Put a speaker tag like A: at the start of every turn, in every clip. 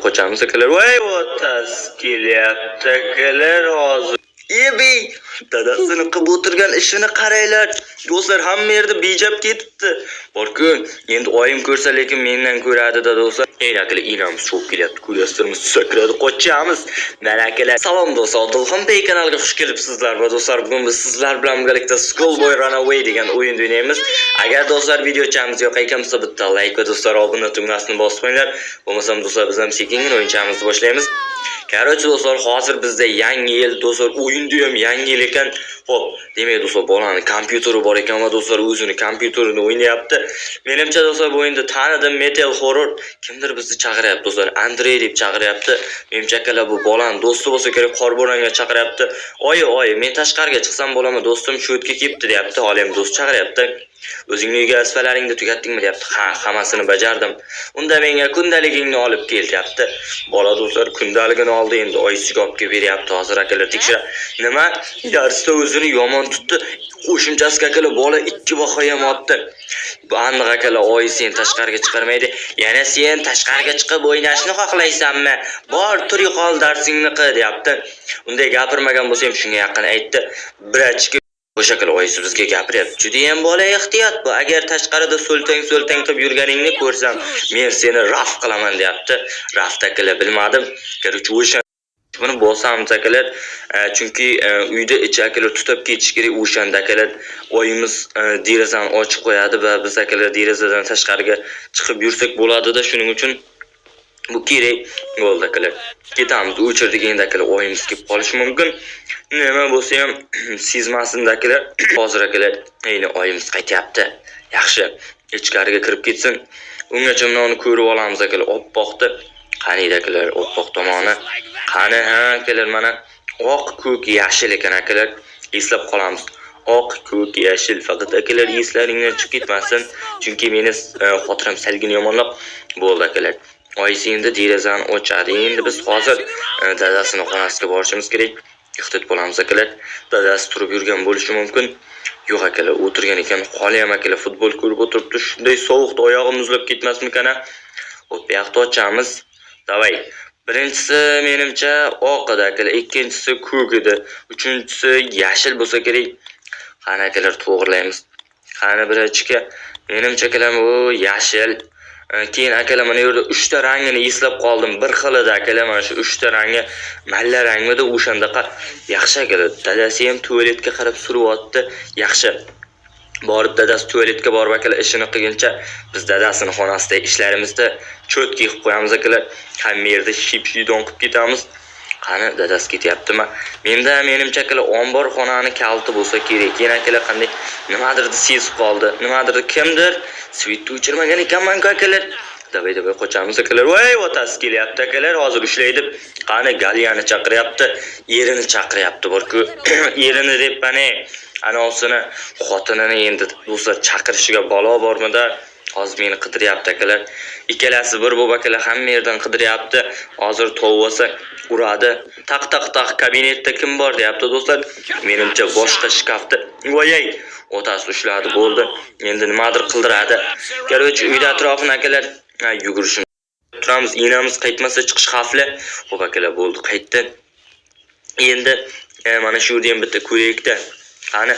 A: qo'chamiz akalar. Voy otas kelyapti akalar hozir. Ey dadasini qilib o'tirgan ishini qaranglar. Do'stlar, hamma yerda bejab ketibdi. Borku, endi oyim ko'rsa, lekin mendan ko'radi-da do'stlar. Ey akalar, inamiz cho'p kelyapti. Ko'ryapsizlarmi? Sakradi, qochamiz. Malakalar. Salom do'stlar, Odilxon Bey kanaliga xush kelibsizlar. Va do'stlar, bugun biz sizlar bilan birgalikda Schoolboy Runaway degan o'yin o'ynaymiz. Agar do'stlar videochamiz yoqayotgan bo'lsa, bitta like va do'stlar obuna tugmasini bosib qo'yinglar. Bo'lmasam do'stlar, biz ham sekingina o'yinchamizni boshlaymiz. Короче, do'stlar, hozir bizda yangi yil do'stlar, o'yinda ham yangi yil ekan. Xo'p, demak do'stlar, bolani kompyuteri bor ekan va do'stlar o'zini kompyuterini o'ynayapti. Menimcha do'stlar, bu o'yinda tanidim Metal Horror kimdir bizni chaqiryapti do'stlar. Andrey deb chaqiryapti. Menimcha akalar bu bolani do'sti bo'lsa kerak, Qorbo'ranga chaqiryapti. Oyi, men tashqariga chiqsam bo'ladimi? Do'stim shu yerga kelibdi deyapti. Hali ham do'st chaqiryapti. O'zingni uyga asfalaringni tugatdingmi deyapti. Ha, hammasini bajardim. Unda menga kundaligingni olib kel deyapti. Bola do'stlar kundaligini oldi, endi oyisiga olib kelib beryapti. Hozir akalar tekshira. Nima? Darsda o'zini yomon tutdi. Qo'shimchasiga akalar bola 2 baho ham oldi. Bu aniq akalar oyisi seni tashqariga chiqarmaydi. Yana sen tashqariga chiqib o'ynashni xohlaysanmi? Bor, tur yo'qol darsingni qil deyapti. Unday gapirmagan bo'lsa ham shunga yaqin aytdi. Birachki o'shakal oyisi bizga gapiryapti. Juda ham bola ehtiyot bu. Agar tashqarida so'ltang qilib yurganingni ko'rsam, men seni raf qilaman deyapti. Rafdagilar bilmadim. Короче, o'sha buni bo'lsamiz akalar, chunki uyda ichi akalar tutib ketish kerak. O'shanda akalar oyimiz derazani ochib qo'yadi va biz akalar derazadan tashqariga chiqib yursak bo'ladi-da, shuning uchun bu kerak bo'ldi akalar. Ketamiz, o'chirdik endi akalar, oyimiz kelib qolishi mumkin. Nima bo'lsa ham sezmasin akalar. Hozir akalar, ayni oyimiz qaytyapti. Yaxshi, ichkariga kirib ketsin. Ungacha uni ko'rib olamiz akalar. Oppoqda qani akalar, oppoq tomoni. Qani akalar, mana oq, ko'k, yashil ekan akalar. Eslab qolamiz. Oq, ko'k, yashil. Faqat akalar eslaringdan chiqib ketmasin, chunki meni xotiram salgina yomonroq bo'ldi akalar. Oyisi endi derazani ochadi. Endi biz hozir dadasining xonasiga borishimiz kerak. Ehtiyot bo'lamiz akalar. Dadasi turib yurgan bo'lishi mumkin. Yo'q akalar, o'tirgan ekan. Holi ham akalar futbol ko'rib o'tiribdi. Shunday sovuqda oyog'im muzlab ketmasmikan? Xo'p, bu yoqda ochamiz. Davay. Birinchisi menimcha oq edi akalar, ikkinchisi ko'k edi, uchinchisi yashil bo'lsa kerak. Qani akalar, to'g'rilaymiz. Qani birachka. Menimcha akalar bu yashil. Keyin akalar mana yerda 3 ta rangini eslab qoldim. Bir xil edi akalar, mana shu 3 ta rangi malla rangmidi o'shandaqa. Yaxshi akalar, dadasi ham tualetga qarab suryapti. Yaxshi. Borib dadasi tualetga borib akalar ishini qilguncha biz dadasining xonasida ishlarimizda cho'tki qilib qo'yamiz akalar. Hamma yerda ship-shidon qilib ketamiz. Qani dadasi ketyaptimi? Menimcha akalar ombor xonani kalti bo'lsa kerak. Keyin akalar qanday nimadir sezib qoldi. Nimadir kimdir svitni o'chirmagan ekanman akalar. Davay qochamiz akalar. Voy, otasi kelyapti akalar, hozir ushlaydi. Qani Galiyani chaqiryapti, erini chaqiryapti. Borku, erini deb mana anosini xotinini endi do'stlar chaqirishiga balo bormida? Hozir meni qidiryapti akalar. Ikkalasi bir bo'b akalar hamma yerdan qidiryapti. Hozir tovvasa uradi. Taq kabinetda kim bor deyapti do'stlar. Menimcha boshqa shkafda. Voyay, otasi ushladi, bo'ldi. Endi nimadir qildiradi. Короче, uyda atrofini akalar yugurishimiz. Turamiz, inamiz qaytmasa chiqish xavfli. Xo'p akalar, bo'ldi, qaytdi. Endi mana shu yerda ham bitta ko'raylikda. Qani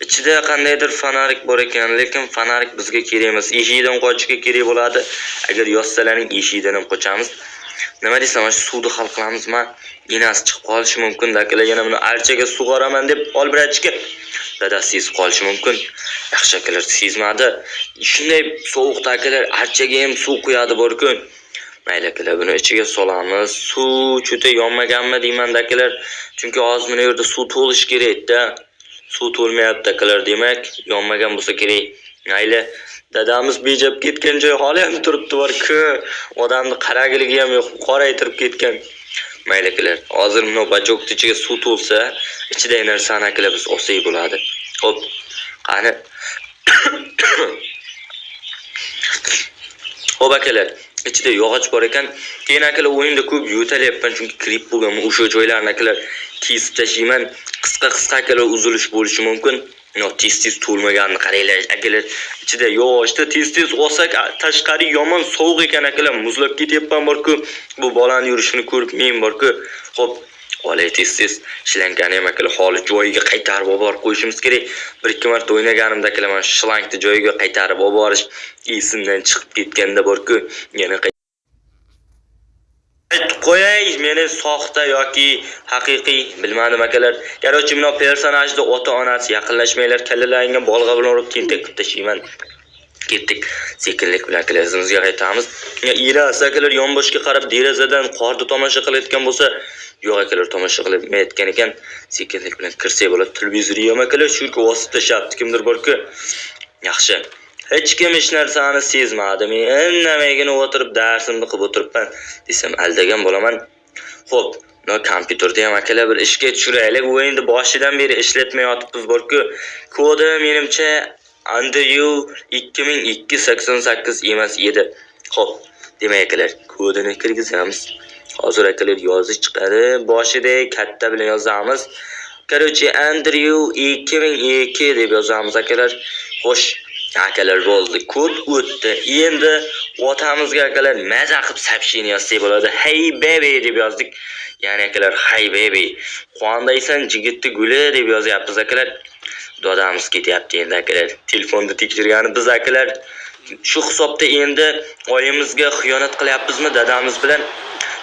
A: ichida qandaydir fonarik bor ekan, lekin fonarik bizga kerak emas. Eshikdan qochishga kerak bo'ladi. Agar yossalaring eshikdan ham qochamiz. Nima desam, shu suvni hal qilamizmi? Inas chiqib qolishi mumkin. Akalar yana buni archaga sug'oraman deb olbrachga dadasi sezib qolishi mumkin. Yaxshi akalar, sezmadi. Shunday sovuqda akalar archaga ham suv quyadi bor-ku. Mayli akalar, buni ichiga solamiz. Suv juda yonmaganmi deyman akalar. Chunki hozir mana yerda suv to'lish kerak-da. Suv to'lmayapti akalar, demak yonmagan bo'lsa kerak. Mayli, dadamiz bejab ketgan joy hali ham turibdi bor-ku. Odamni qaragiligi ham yo'q, qoraytirib ketgan. Mayli akalar, hozir mana bajokning ichiga suv to'lsa, ichidagi narsani akalar biz olsak bo'ladi. Xo'p, qani. Xo'p akalar, ichida yog'och bor ekan. Keyin akalar o'yinda ko'p yo'talyapman, chunki kirib bo'lgan o'sha joylarni akalar kesib tashlayman. Qisqa akalar uzilish bo'lishi mumkin. No, tez to'lmaganini qaranglar akalar. Ichida yoshda tez olsak tashqari yomon sovuq ekan akalar. Muzlab ketyapman borku. Bu bolani yurishini ko'rib men borku. Xo'p, olay tez shlankani ham akalar holi joyiga qaytarib olib qo'yishimiz kerak. 1-2 marta o'ynaganimda akalar mana shlankni joyiga qaytarib olib borish esimdan chiqib ketganda borku. Yana qo'yay, meni soxta yoki haqiqiy bilmadim akalar. Qarochi men personajda ota-onasi yaqinlashmanglar, kallalaringga bolg'a bilan urib tentak qilib tashlayman. Ketdik. Sekinlik bilan klasimizga qaytamiz. Iras akalar yonboshga qarab derazadan qorni tomosha qilayotgan bo'lsa, yo'q akalar tomosha qilmayotgan ekan. Sekinlik bilan kirsak bo'ladi. Televizor ham akalar shu vosita tashlabdi kimdir borku. Yaxshi. Hech kim hech narsani sezmadi. Men indamagina o'tirib darsimni qilib o'tiribman desam aldagan bo'laman. Xo'p, no kompyuterda ham akalar bir ishga tushiraylik. O'yinni boshidan beri ishlatmay yotibmiz borku. Kodi menimcha Andrew 2288 emas edi. Xo'p, demak akalar, kodini kirgizamiz. Hozir akalar yozish chiqadi. Boshida katta bilan yozamiz. Qarochi Andrew 2002 deb yozamiz akalar. Xo'sh, akalar bo'ldi. Kod o'tdi. Endi otamizga akalar maza qilib сообщение yozsak bo'ladi. Hey baby deb yozdik. Ya'ni akalar hey baby. Qandaysan jigitni guli deb yozyapmiz akalar. Dodamiz ketyapti endi akalar. Telefonda tekshirgani biz akalar shu hisobda endi oyimizga xiyonat qilyapmizmi dadamiz bilan?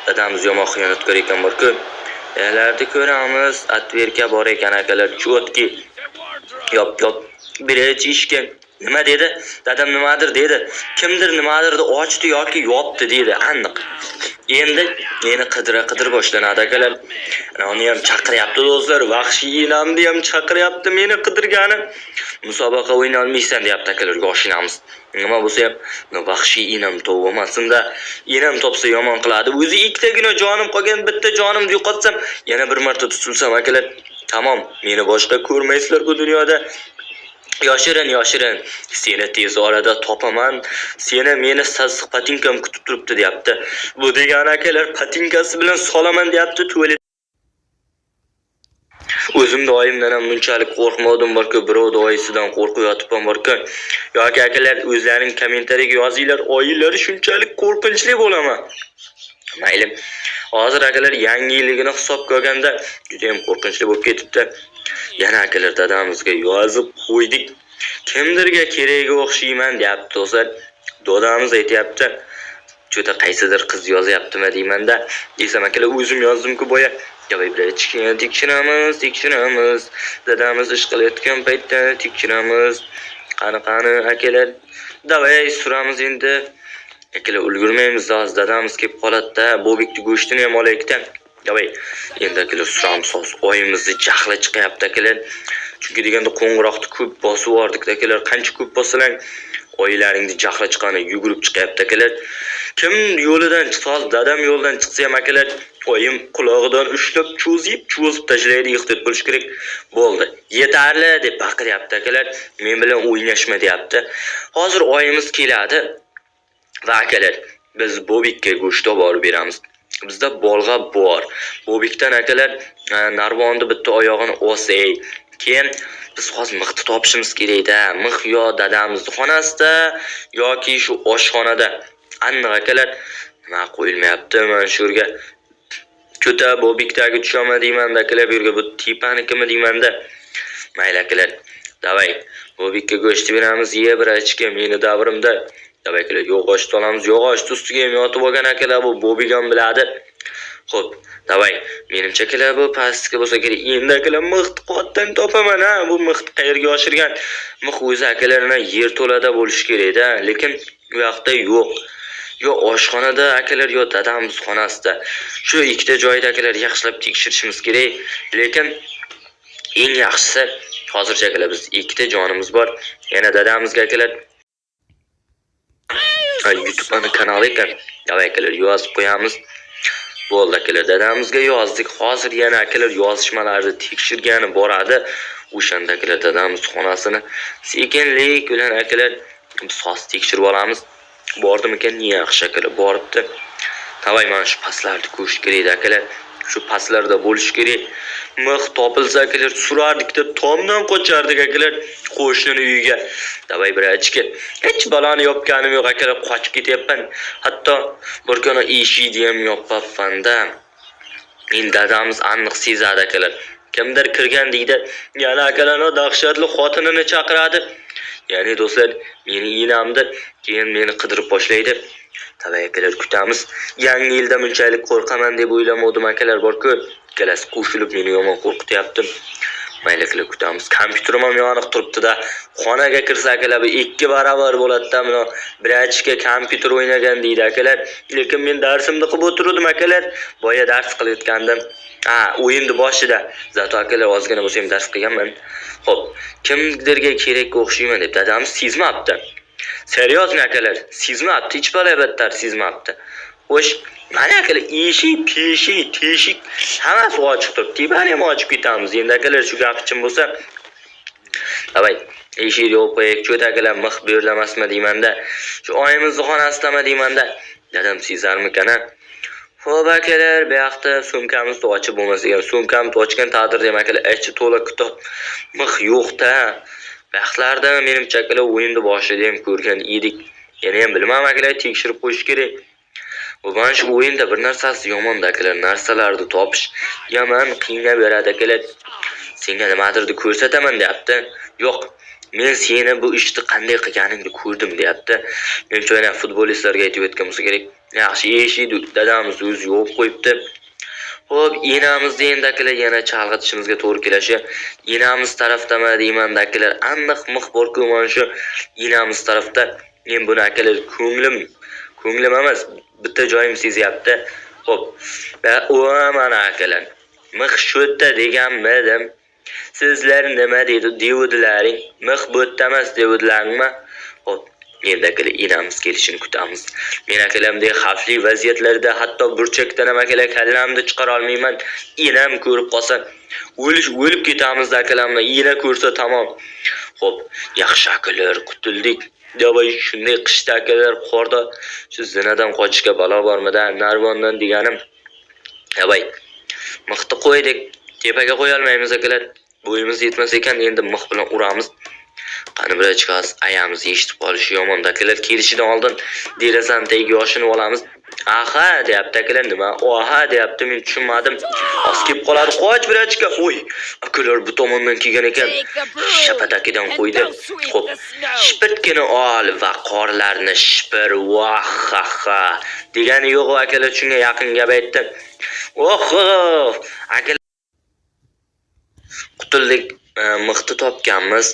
A: Dadamiz yomon xiyonatkor ekan borku. Elarni ko'ramiz. Atverka bor ekan akalar. Chotki. Yop. Birinchi ishga nima dedi? Dadam nimadir dedi. Kimdir nimadir ochdi yoki yopdi dedi. Aniq. Endi meni qidira boshlanadi akalar. Uni ham chaqiryapti do'stlar. Vahshiy inamni ham chaqiryapti meni qidirgani. Musobaqa o'yna olmaysan deyapti akalar yoshinamiz. Nima bo'lsa ham vahshiy inam topmasin-da. Inam topsa yomon qiladi. O'zi ikkitagina jonim qolgan, bitta jonimni yo'qotsam, yana bir marta tutilsam akalar, tamom, meni boshqa ko'rmaysizlar bu dunyoda. Yoshirin. Seni tez orada topaman. Meni sassiq patinkam kutib turibdi deyapti. Bu degani akalar patinkasi bilan solaman deyapti tualet. O'zim doimdan ham bunchalik qo'rqmadim borku, birov doisidan qo'rqib yotibman borku. Yoki akalar o'zlarining kommentariyaga yozinglar, oyinlari shunchalik qo'rqinchli bo'laman. Mayli. Hozir akalar yangi yilligini hisobga olganda juda ham qo'rqinchli bo'lib ketibdi. Yana akalar dadamizga yozib qo'ydik. Kimdirga keragiga o'xshayman deyapti do'stlar. Dodamiz aytayapti. Juda qaysidir qiz yozyaptimi deymanda. Desam akalar o'zim yozdim-ku boya. Tekshiramiz. Dadamiz ish qilayotgan paytda tekshiramiz. Qani akalar. Davay suramiz endi. Akalar ulgurmaymiz, dadamiz kelib qoladi-da. Bobikni go'shtini ham olaylik-da. Davay. Endi akalar suramiz, oyimizni jahli chiqyapti akalar. Chunki deganda qo'ng'iroqni ko'p bosib yordik akalar. Qancha ko'p bossalang oyilaringni jahli chiqqani yugurib chiqyapti akalar. Kim yo'lidan chiqsa, dadam yo'ldan chiqsa ham akalar, oyim qulog'idan ushlab cho'zib tashlaydi, ehtiyot bo'lish kerak. Bo'ldi. Yetarli deb baqiryapti akalar. Men bilan o'ynashma deyapti. Hozir oyimiz keladi. Va akalar, biz Bobikka go'sht olib beramiz. Bizda bolg'a bor. Bobikdan akalar narvonni bitta oyog'ini olsay, keyin biz hozir mixni topishimiz kerak-da. Mix yo dadamizning xonasida yoki shu oshxonada. Aniq akalar, nima qo'yilmayapti. Men shu yerga ko'ta Bobikdagi tushaman deyman-da akalar, bu yerga bu tipanikimi deyman-da. Mayli akalar, davay. Bobikka go'sht beramiz, ye bir achka meni davrimda. Davay akalar, yog'och olamiz. Yog'och ustiga ham yotib olgan akalar, bu Bobik ham biladi. Xo'p, davay. Menimcha akalar bu pastga bo'lsa kerak. Endi akalar mixni qotdan topaman, ha. Bu mixni qayerga oshirgan? Mix o'zi akalarning yer to'lada bo'lishi kerak-da, lekin bu yoqda yo'q. Yo oshxonada akalar, yo dadamiz xonasida. Shu ikkita joyda akalar yaxshilab tekshirishimiz kerak. Lekin eng yaxshisi hozircha akalar biz ikkita jonimiz bor. Yana dadamizga akalar YouTube kanali ekan. Davay akalar yozib qo'yamiz. Bo'ldi akalar, dadamizga yozdik. Hozir yana akalar yozishmalarni tekshirgani boradi. O'shanda akalar dadamiz xonasini sekinlik bilan akalar so'z tekshirib olamiz. Bordimikan? Yaxshi akalar, boribdi. Davay mana shu pastlarni ko'rish kerak akalar. shu pastlarda bo'lish kerak. Mix topilsa akalar surardik deb tomdan qochardik akalar qo'shnining uyiga. Davay birachka. Hech baloni yopganim yo'q akalar, qochib ketyapman. Hatto bir kuni eshikni ham yopibman-da. Men dadamiz aniq sezadi akalar. Kimdir kirgan deydi, yana akalarning dahshatli xotinini chaqiradi. Ya'ni do'stlar, meni inamdi, keyin meni qidirib boshlaydi. Tavay akalar kutamiz. Yangi yilda bunchalik qo'rqaman deb o'ylamadim akalar, bor-ku. Ikkalasi qo'shilib meni yomon qo'rqityapti. Mayli akalar kutamiz. Kompyuterim ham yoniq turibdi-da. Xonaga kirsa akalar 2 barobar bo'ladi-da. Mana birachka kompyuter o'ynagan deydi akalar. Lekin men darsimni qilib o'tirdim akalar. Boya dars qilayotgandim. O'yinni boshida. Zato akalar ozgina bo'lsa ham dars qilganman. Xo'p, kimdirga kerakga o'xshayman deb dadamiz sezmabdi. Seriozmi akalar? Sezmabdi, hech balabattar sezmabdi. Xo'sh, mana akalar teshik hammasi ochiq turibdi. Tibani ham ochib ketamiz. Endi akalar shu gapichim bo'lsa, davay, eshikni yopib qo'yib, cho'ta akalar mix berlamasmi deymanda, shu oyimizni xonasidami deymanda, dadam sezarmikan-a? Xo'p akalar, bu yoqda sumkamizni ochib bo'lmasa ham, sumkamni ochgan taqdirda ham akalar ichi to'la kitob mix yo'q-da. Vaqtlarda menimcha akalar o'yinni boshida ham ko'rgan edik. Yana ham bilmadim akalar, tekshirib qo'yish kerak. Bu mana shu o'yinda bir narsasi yomon akalar, narsalarni topish yomon qiynab beradi akalar. Senga nimadir ko'rsataman deyapti. Yo'q, men seni bu ishni qanday qilganingni ko'rdim deyapti. Menimcha yana futbolistlarga aytib o'tgan bo'lsa kerak. Yaxshi eshikni dadamiz o'zi yopib qo'yibdi. Xo'p, enamizni endi akalar yana chalg'itishimizga to'g'ri kelashi. Enamiz tarafdami deyman akalar, aniq mix bor-ku mana shu enamiz tarafda. Men buni akalar ko'nglim emas, bitta joyim sezyapti. Xo'p, o mana akalar. Mix sho'tta deganmidim. Sizlar nima deydilaring? Mix bo'tda emas deydilarmi? Xo'p, endi akalar enamiz kelishini kutamiz. Men akalamdek xavfli vaziyatlarda hatto burchakdan ham akalar kallamni chiqara olmayman. Enam ko'rib qolsa, o'lib ketamiz akalamni. Ena ko'rsa tamom. Xo'p, yaxshi akalar, qutuldik. Davay shunday qishda akalar qorda shu zinadan qochishga balo bormida, narvondan deganim. Davay, mixni qo'ydik. Tepaga qo'ya olmaymiz akalar. Bo'yimiz yetmas ekan, endi mix bilan uramiz. Qani birachqas ayamiz eshitib qolishi yomon akalar. Kelishidan oldin derazani tagiga yoshini olamiz. Aha deyapti akalar, nima? Oha deyapti, men tushunmadim. Os kelib qoladi, qoch birachqa. O'y, akalar bu tomondan kelgan ekan. Shapatakidan qo'ydi. Xo'p, shipirtkini ol va qorlarni shipir. Vahaha. Degani yo'q akalar, shunga yaqin gap aytdi. Oho, akalar qutuldik. Mixni topganmiz.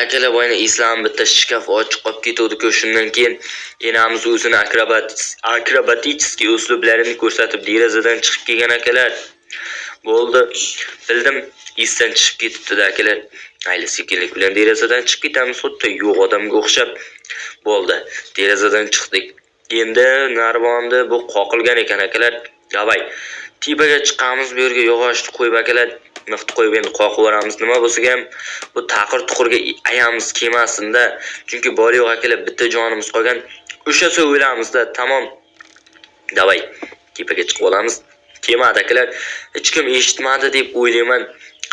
A: Akalar boyni islam bitta shkaf ochiq qolib ketdi-ku, shundan keyin enamiz o'zini akrobatiskiy uslublarini ko'rsatib derazadan chiqib kelgan akalar. Bo'ldi. Bildim, isdan chiqib ketibdi akalar. Ayli sekinlik bilan derazadan chiqib ketamiz, xuddi yo'q odamga o'xshab. Bo'ldi. Derazadan chiqdik. Endi narvonni bu qoqilgan ekan akalar. Davay. Tepaga chiqamiz, bu yerga yog'ochni qo'yib akalar. Mixni qo'yib endi qoqib o'ramiz. Nima bo'lsa ham bu taqir tuqurga ayamiz kelmasin-da. Chunki bor yo'q akalar, bitta jonimiz qolgan. O'sha o'ylamiz-da, tamom. Davay, tepaga chiqib olamiz. Kelmadi akalar. Hech kim eshitmadi deb o'ylayman.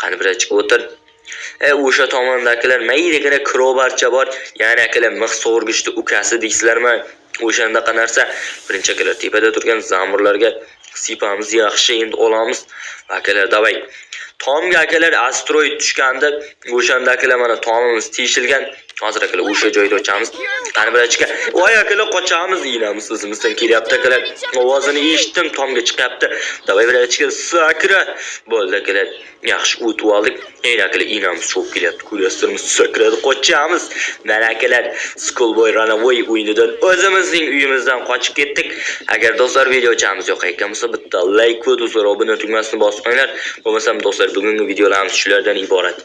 A: Qani birachqa o'tir. O'sha tomonda akalar mayligina krobarcha bor. Ya'ni akalar mix so'rgishdi ukasi deysizlarmi? O'shanda narsa. Birinchi akalar tepada turgan zamburlarga sipamiz yaxshi endi olamiz. Akalar davay. Tomga akalar asteroid tushganda o'shanda akalar mana tomimiz teshilgan. Hozir akalar o'sha joyda ochamiz. Qani birachqa. Voy akalar qochamiz, enamiz o'zimizdan kelyapti akalar. Ovozini eshitdim, tomga chiqyapti. Davay birachqa sakra. Bo'ldi akalar. Yaxshi o'tib oldik. Endi akalar enamiz cho'p kelyapti. Ko'ryapsizmi? Sakradi, qochamiz. Mana akalar Schoolboy Runaway o'yinidan o'zimizning uyimizdan qochib ketdik. Agar do'stlar videochamiz yoqayotgan bo'lsa, bitta like va do'stlar obuna tugmasini bosib qo'yinglar. Bo'lmasa do'stlar bugungi videolarimiz shulardan iborat.